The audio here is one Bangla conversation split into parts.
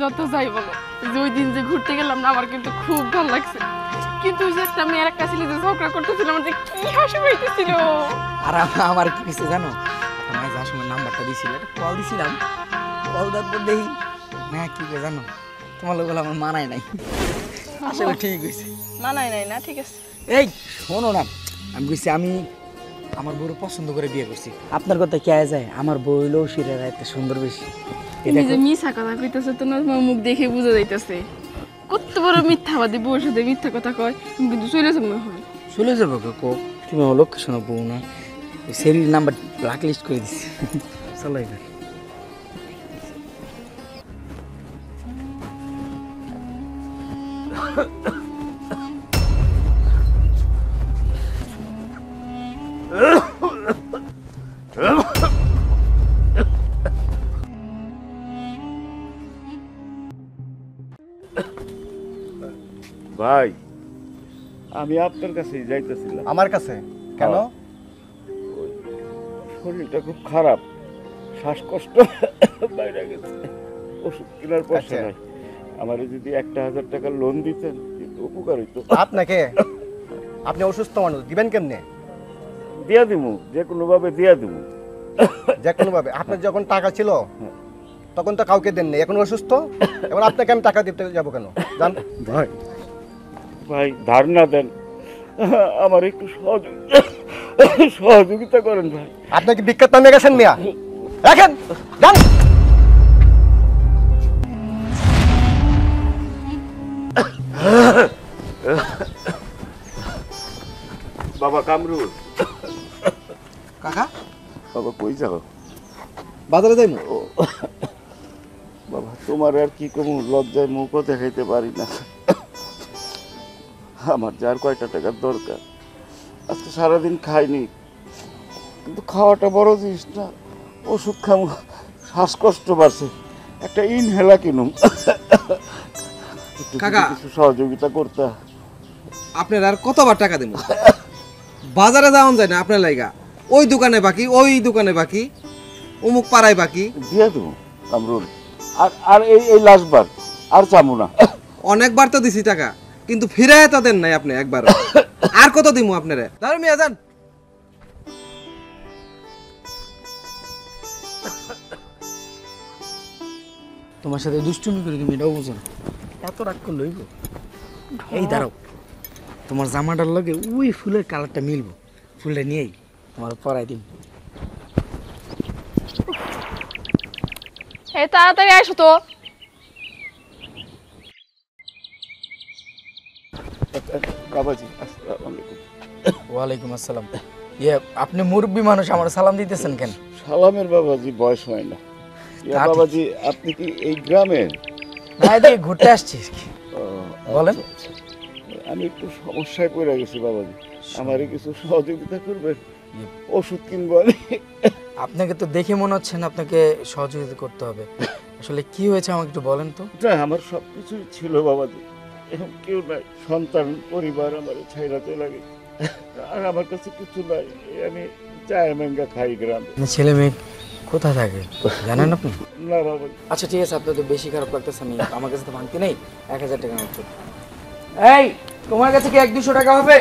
যত যাই বলো, যে ওই দিন যে ঘুরতে গেলাম না, আমার কিন্তু খুব ভালো লাগছে। কিন্তু ওই যে একটা মেয়ের একটা ছেলে যে ঝগড়া করতেছিল, আমার যে কি হাসি পাইতেছিল। আর আমার কি কিছু জানো, একটা মাঝে যাওয়ার সময় নাম্বারটা দিয়েছিল, একটা কল দিছিলাম, কল দেওয়ার পর দেখি না কি করে জানো, তোমার লোক আমার মানায় নাই। আসলে ঠিক হয়েছে, মানায় নাই না, ঠিক আছে। এই শোনো না, আমি কইছি আমি আমার বউরে পছন্দ করে বিয়ে করছি। আপনার কথা কে যায়, আমার বউ হইলেও শিরের এত সুন্দর বেশি। তুমি যে মিথ্যা কথা কইতেছো, তোমার মুখ দেখে বোঝা যাইতেছে কত বড় মিথ্যাবাদী। বউর সাথে মিথ্যা কথা কয়, তুমি কিন্তু চলে যাবো। চলে যাবো কো, তুমি আমার লক্ষ্য শোনো বউ না, সেরির নাম্বার ব্ল্যাক লিস্ট করে দিচ্ছি। চলো এবার। ভাই, আমি আপনার কাছেই যাইতেছিলাম। আমার কাছে কেন? শরীরটা খুব খারাপ, শ্বাসকষ্ট বাইরে গেছে, ওষুধ কেনার পয়সা নাই। আমার যদি 1,000 টাকা লোন দিতেন কিন্তু উপকার হইতো। আপনি অসুস্থ মানুষ, দিবেন কেমনে? দিয়া দিমু, যে কোনো ভাবে দিয়া দিমু। যে কোনো ভাবে? আপনার যখন টাকা ছিল তখন তো কাউকে দেননি, এখন অসুস্থ, এবার আপনাকে আমি টাকা দিতে যাবো কেন? জান ভাই, ভাই ধার না দেন, আমার একটু সহযোগিতা করেন ভাই। আপনাকে বিখ্যাত নামে গেছেন মিয়া, রাখেন যান। বাবা কামরুল। কাকা, বাবা কই যাও? বাজারে যাইমু। বাবা তোমার আর কি কম, লজ্জায় মুখও দেখাইতে পারি না। আমার যার কয়টা টাকার দরকার, আজকে সারাদিন খাইনি, কিন্তু খাওয়াটা বড় জিনিস না। ওষুধ খামু, শ্বাসকষ্ট বাড়ছে, একটা ইনহেলা কিনুম। কাকা, কিছু সহযোগিতা করতে। আপনার আর কতবার টাকা দেব? বাজারে যাওয়া যায় না আপনার লাইগা, ওই দোকানে বাকি, ওই দোকানে বাকি, অমুক পাড়ায় বাকি। দিয়ে দেবো কামরুল, আর আর এই লাস্টবার আর চামু না। অনেকবার তো দিছি টাকা, কিন্তু ফিরায় তো দেন নাই আপনি একবার। আর কত দিমু আপনারে? দাঁড়ান মিয়া যান। তোমার সাথে দুষ্টুমি করে তুমি এটাও বুঝো না, এত রাগ করলে হইব? এই দাঁড়াও, তোমার জামাটার লগে ওই ফুলের কালারটা মিলবো, ফুলটা নিয়েই তোমার পরাই দিন। এই তাড়াতাড়ি আসো তো। বাবাজি আসসালামু আলাইকুম। ওয়ালাইকুম আসসালাম। ইয়ে, আপনি মুরব্বী মানুষ, আমার সালাম দিতেছেন কেন? সালামের বাবাজি বয়স হয় না। বাবাজি আপনি কি এই গ্রামের? না, এদিকে ঘুরতে আসছি। বলেন। আমি একটু সমস্যায় পড়ে গেছি বাবাজি, আমারে কিছু সহযোগিতা করবেন? ওষুধ কিনবো আমি। আপনাকে তো দেখে মনে হচ্ছে না আপনাকে সহযোগিতা করতে হবে। আসলে কি হয়েছে আমাকে একটু বলেন তো। আমার সবকিছুই ছিল বাবাজি, এখন কেউ নাই, সন্তান পরিবার আমার ছাইরা চলে গেছে, আর আমার কাছে কিছু নাই। আমি চায় ম্যাঙ্গা খাই গ্রামে। ছেলে মেয়ে কোথায় থাকে জানেন আপনি? না বাবাজি। আচ্ছা ঠিক আছে, আপনার তো বেশি খারাপ লাগতেছে, আমি আমার কাছে তো ভাঙতে নেই, 1,000 টাকা মাত্র। এই, তোমার কাছে কি 100-200 টাকা হবে?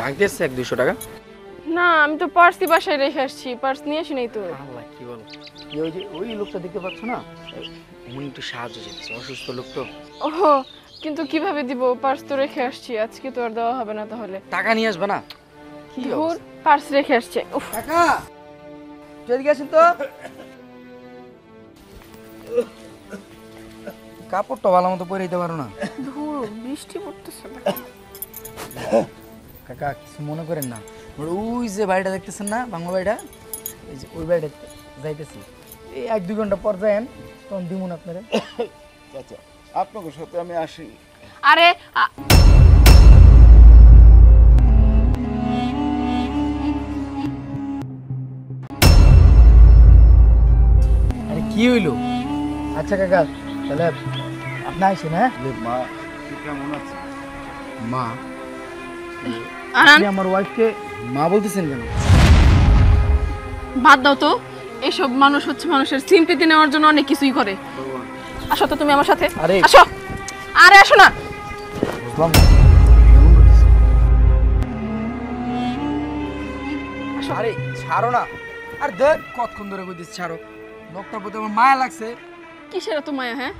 ভাঙতে এসছে 100-200 টাকা? না, আমি তো পার্সি বাসায় রেখে আসছি, পার্স নিয়ে আসি নাই তো। আল্লাহ, কি বলো? ওই যে ওই লোকটা দেখতে পাচ্ছ না, উনি একটু সাহায্য চাইছে, অসুস্থ লোক তো। ওহো, কিন্তু কিভাবে দিব? পার্স তো রেখে আসছি, আজকে তো আর দেওয়া হবে না। তাহলে টাকা নিয়ে আসবে না? কি ধুর, পার্স রেখে আসছে। উফ, কাকা, এদিকে আসেন তো। কাপড়টা ভালো মতো পরে দিতে পারো না? ধুর, বৃষ্টি পড়তেছে না। কাকা কিছু মনে করেন না, ওই যে বাড়িটা দেখতেছেন না, বাংলা বাড়িটা, এই যে ওই বাড়িটা যাইতেছি, এই 1-2 ঘন্টা পর যায়েন, তখন দিমুন আপনারা। আচ্ছা, আপনার সাথে আমি আসি। আরে আরে কি হইলো? আচ্ছা কাকা, তাহলে আপনি আসেন। হ্যাঁ মা কেমন আছে? মা? আর আপনি আমার ওয়াইফকে মা বলতেছেন কেন? বাদ দাও তো, এসব মানুষ হচ্ছে মানুষের সিম্পেথি নেওয়ার জন্য অনেক কিছুই করে। আসো তো তুমি আমার সাথে, আরে। আসো। আরে আসো না। বুঝলাম না কেমন করতেছো? আরে ছাড়ো না। আর দেখ কতক্ষণ ধরে কইতেছি ছাড়ো। লোকটার প্রতি আমার মায়া লাগছে। কিসের এত মায়া? হ্যাঁ,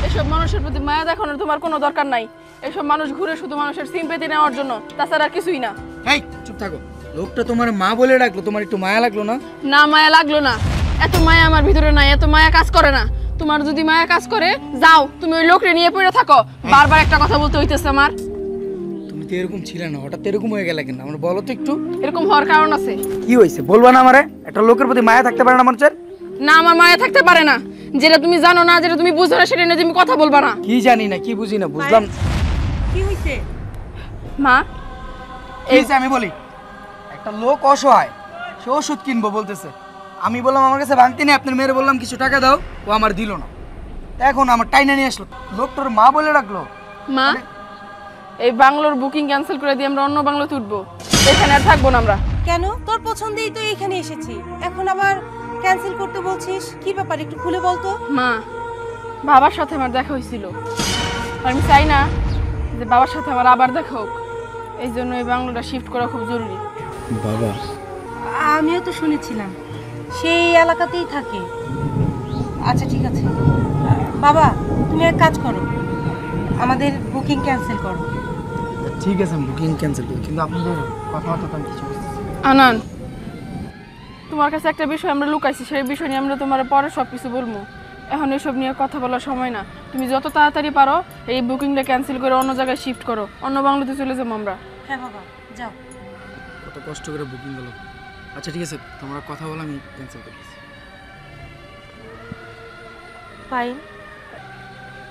এসব মানুষের প্রতি মায়া দেখানোর তোমার কোনো দরকার নাই। এসব মানুষ ঘুরে শুধু মানুষের সিম্পেথি নেওয়ার জন্য, তাছাড়া আর কিছুই না। এই চুপ থাকো। লোকটা তোমার মা বলে ডাকলো, তোমার একটু মায়া লাগলো না? না, মায়া লাগলো না। এত মায়া আমার ভিতরে নাই, এত মায়া কাজ করে না। তোমার যদি মায়া কাজ করে, যাও তুমি ওই লোকরে নিয়ে পড়ে থাকো। বারবার একটা কথা বলতে হইতেছে আমার। তুমি তো এরকম ছিলে না, হঠাৎ এরকম হয়ে গেলে কেন? আমার বলো তো একটু। এরকম হওয়ার কারণ আছে। কি হয়েছে বলবা না আমারে? একটা লোকের প্রতি মায়া থাকতে পারে না মানুষের? না, আমার মায়া থাকতে পারে না। যেটা তুমি জানো না, যেটা তুমি বুঝো না, সেটা নিয়ে তুমি কথা বলবা না। কি জানি না, কি বুঝি না, বুঝলাম না। কি হইছে? মা, এই যে আমি বলি, একটা লোক অসহায়, সে ওষুধ কিনবো বলতেছে। আমি বললাম আমার কাছে ভাঙতি নেই, আপনার মেয়ের বললাম কিছু টাকা দাও, ও আমার দিল না। এখন আমার টাইনা নিয়ে আসলো, লোকটার মা বলে রাখলো। মা, এই বাংলোর বুকিং ক্যান্সেল করে দিয়ে আমরা অন্য বাংলোতে উঠবো। এখানে আর থাকবো না আমরা। কেন? তোর পছন্দেই তো এখানে এসেছি, এখন আবার ক্যান্সেল করতে বলছিস? কি ব্যাপার, একটু খুলে বলতো। মা, বাবার সাথে আমার দেখা হয়েছিল, আর আমি চাই না যে বাবার সাথে আমার আবার দেখা হোক। এই জন্য এই বাংলোটা শিফট করা খুব জরুরি। বাবা, আমিও তো শুনেছিলাম সেই এলাকাতেই থাকে। আচ্ছা ঠিক আছে বাবা, তুমি এক কাজ করো, আমাদের বুকিং ক্যান্সেল করো। ঠিক আছে আমি বুকিং ক্যান্সেল করি, কিন্তু আপনাদের কথাবার্তা তো আমি কিছু বুঝতেছি না। আনান, তোমার কাছে একটা বিষয় আমরা লুকাইছি, সেই বিষয় নিয়ে আমরা তোমার পরে সব কিছু বলবো। এখন এসব নিয়ে কথা বলার সময় না। তুমি যত তাড়াতাড়ি পারো এই বুকিংটা ক্যান্সেল করে অন্য জায়গায় শিফট করো, অন্য বাংলোতে চলে যাবো আমরা। হ্যাঁ বাবা, যাও। কত কষ্ট করে বুকিং হলো। আচ্ছা ঠিক আছে, তোমরা কথা বলো, আমি ক্যান্সেল করতেছি। পাইন,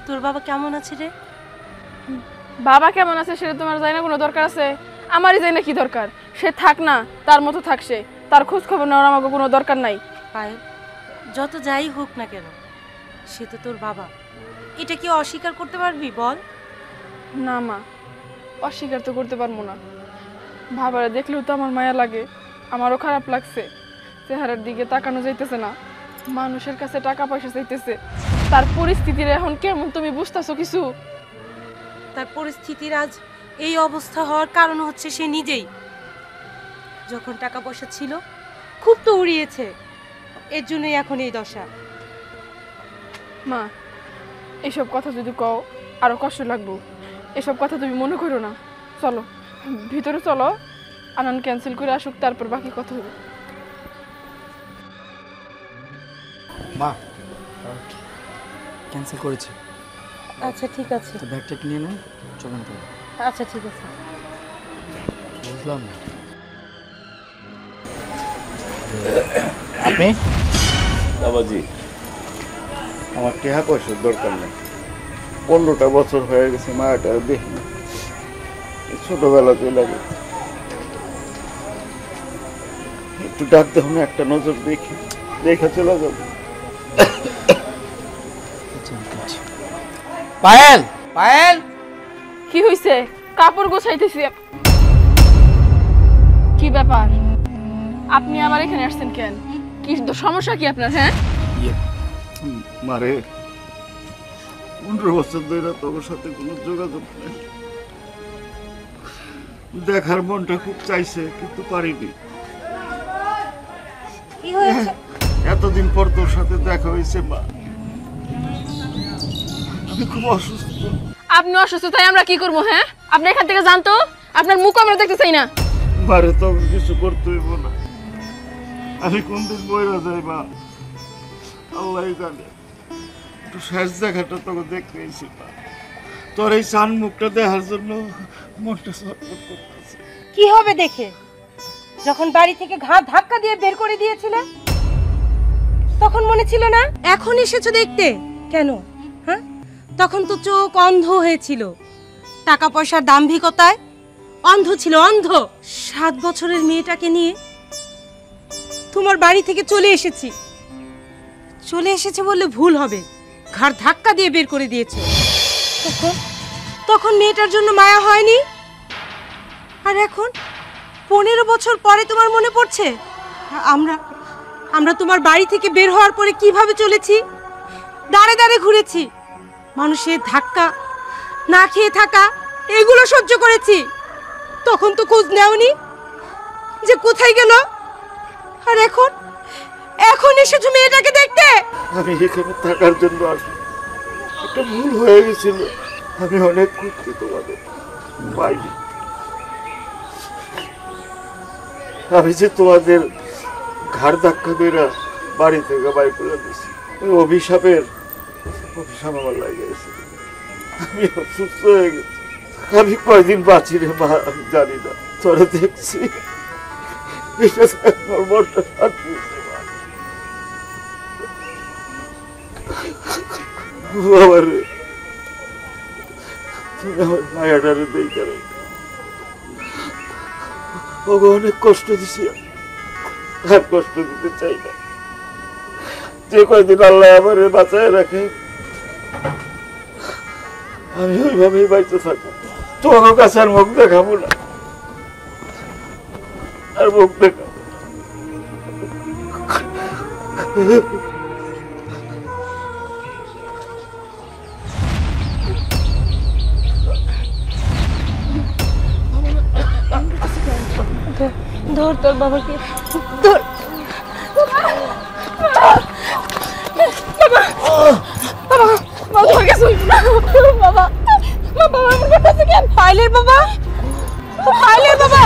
তোর বাবা কেমন আছে রে? বাবা কেমন আছে সেটা তোমার জানি না কোনো দরকার আছে? আমারই জানি না কি দরকার। সে থাক না, তার মতো থাক, সে তার খোঁজ খবর নেওয়ার আমাকে কোনো দরকার নাই। পায়েল, যত যাই হোক না কেন, সে তো তোর বাবা। এটা কি অস্বীকার করতে পারবি বল? না মা, অস্বীকার তো করতে পারবো না। বাবারে দেখলেও তো আমার মায়া লাগে, আমারও খারাপ লাগছে। চেহারার দিকে তাকানো যাইতেছে না, মানুষের কাছে টাকা পয়সা চাইতেছে। তার পরিস্থিতির এখন কেমন তুমি বুঝতেছো কিছু? তার পরিস্থিতির আজ এই অবস্থা হওয়ার কারণ হচ্ছে সে নিজেই। যখন টাকা পয়সা ছিল খুব তো উড়িয়েছে, এর জন্যই এখন এই দশা। মা, এসব কথা যদি কও আরো কষ্ট লাগবো। এসব কথা তুমি মনে করো না। চলো ভিতরে চলো, আনান ক্যান্সেল করে আসুক, তারপর বাকি কথা হবে। মা ক্যান্সেল করেছি, আচ্ছা ঠিক আছে, তো ব্যাগটা কিনে নেন, চলেন তো। আচ্ছা ঠিক আছে। বুঝলাম না। আপনি? বাবাজি, আমার টেহা পয়সার দরকার নেই। 15টা বছর হয়ে গেছে, মায়াটা দেখি না। ছোটবেলাতে লাগে, একটু ডাক দেহ না, একটা নজর দেখি, দেখে চলে যাবো। পায়েল, পায়েল, কি হইছে? কাপড় গোছাইতেছি। কি ব্যাপার, আপনি আবার এখানে আসছেন কেন? কি সমস্যা কি আপনার? হ্যাঁ মারে, 15 বছর ধরে তোর সাথে কোনো যোগাযোগ নেই। দেখার মনটা খুব চাইছে, কিন্তু পারিনি। কি হয়েছে? এতদিন পর তোর সাথে দেখা হয়েছে মা, আমি খুব অসুস্থ। আপনি অসুস্থ, তাই আমরা কি করবো? হ্যাঁ, আপনি এখান থেকে জানতো, আপনার মুখ আমরা দেখতে চাই না। মারে তো কিছু করতে হইব না, আমি কোনদিন বইরা যাই মা, আল্লাহ জানে। একটু শেষ দেখাটা তোকে দেখতে এসেছি মা, তোর এই চান মুখটা দেখার জন্য মনটা ছটফট করতেছে। কি হবে দেখে? যখন বাড়ি থেকে ঘাট ধাক্কা দিয়ে বের করে দিয়েছিলে তখন মনে ছিল না? এখন এসেছো দেখতে কেন? হ্যাঁ, তখন তো চোখ অন্ধ হয়েছিল, টাকা পয়সার দাম্ভিকতায় অন্ধ ছিল, অন্ধ। 7 বছরের মেয়েটাকে নিয়ে তোমার বাড়ি থেকে চলে এসেছি। চলে এসেছে বললে ভুল হবে, ঘাট ধাক্কা দিয়ে বের করে দিয়েছো। তখন মেয়েটার জন্য মায়া হয়নি? আর এখন 15 বছর পরে তোমার মনে পড়ছে আমরা তোমার বাড়ি থেকে বের হওয়ার পরে কিভাবে চলেছি, দাঁড়ে দাঁড়ে ঘুরেছি, মানুষের ধাক্কা, না খেয়ে থাকা, এগুলো সহ্য করেছি। তখন তো খোঁজ নেওনি যে কোথায় গেল। আর এখন এখন এসেছো মেয়েটাকে দেখতে। আমি এখানে থাকার জন্য আসি, একটা ভুল হয়ে গেছিল। আমি অনেক খুঁজছি তোমাদের, পাইনি। আমি যে তোমাদের ঘাড় ধাক্কা মেয়েরা বাড়ি থেকে বাড়ি করে দিচ্ছি, অভিশাপ আমার লাগে গেছে। আমি অসুস্থ হয়ে গেছি। আমি কয়দিন বাঁচি রে মা আমি জানি না, তোরা দেখছি আমার মনটা শান্তি হয়েছে মা। বাবা রে, তুমি আমার মায়াটারে দেই করে ওকে অনেক কষ্ট দিছি, আর কষ্ট দিতে চাই না। যে কয়দিন আল্লাহ আমার বাঁচায় রাখে আমি ওইভাবেই বাইতে থাকবো। তোমার কাছে আর মুখ দেখাবো না, আর মুখ দেখাবো। ধর তোর বাবাকে, ধর। পাইলের বাবা, পাইলের বাবা।